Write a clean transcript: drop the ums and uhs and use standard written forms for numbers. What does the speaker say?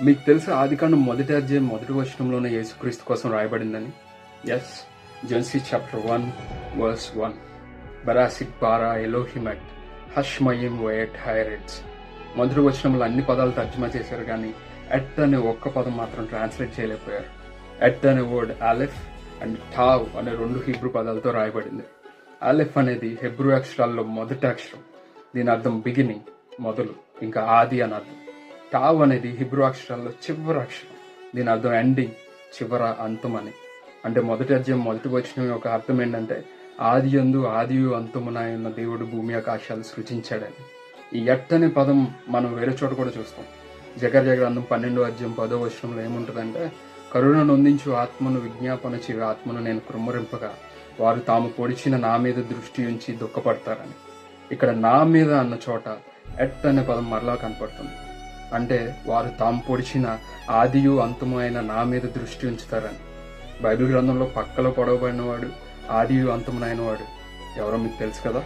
మీకు తెలుసు ఆదికాండం మొదటి అధ్యాయం మొదటి వచనంలోనే యేసుక్రీస్తు కోసం రాయబడిందని. Yes, Genesis chapter 1:1. బరాసిక్ బారా ఎలోహిమెట్ హష్మయిం వయట్ హైరెట్స్. మొదటి వచనంలో అన్ని పదాలు తర్జుమా చేశారు, కానీ ఎట్ అనే ఒక్క పదం మాత్రం ట్రాన్స్లేట్ చేయలేకపోయారు. ఎట్ అనే వర్డ్ అలెఫ్ అండ్ టావ్ అనే 2 హీబ్రూ పదాలతో రాయబడింది. అలెఫ్ అనేది హెబ్రూ అక్షరాల్లో మొదటి అక్షరం. దీని అర్థం బిగినింగ్, మొదలు, ఇంకా ఆది అని అర్థం. టావ్ అనేది హిబ్రూ అక్షరాల్లో చివరి అక్షరం. దీని అర్థం ఎండింగ్, చివర, అంతం అని. అంటే మొదటి అధ్యాయం మొదటి వచనం యొక్క అర్థం ఏంటంటే ఆదియందు ఆదియు అంతమునై ఉన్న దేవుడు భూమి ఆకాశాలు సృజించాడని. ఈ ఎట్ అనే పదం మనం వేరే చోట కూడా చూస్తాం. జకర్యా గ్రంథం 12వ అధ్యాయం 10వ వచనంలో ఏముంటుందంటే, కరుణ నొందించు ఆత్మను విజ్ఞాపన చేయు ఆత్మను నేను కృమ్మరింపగా వారు తాము పొడిచిన నా మీద దృష్టి ఉంచి దుఃఖపడతారని. ఇక్కడ నా మీద అన్న చోట ఎట్ అనే పదం మరలా కనపడుతుంది. అంటే వారు తాము పొడిచిన ఆదియు అంతము అయిన నా మీద దృష్టి ఉంచుతారని. బైబిల్ గ్రంథంలో పక్కలో పొడవబడిన వాడు, ఆదియు అంతమునైన వాడు ఎవరో మీకు తెలుసు కదా.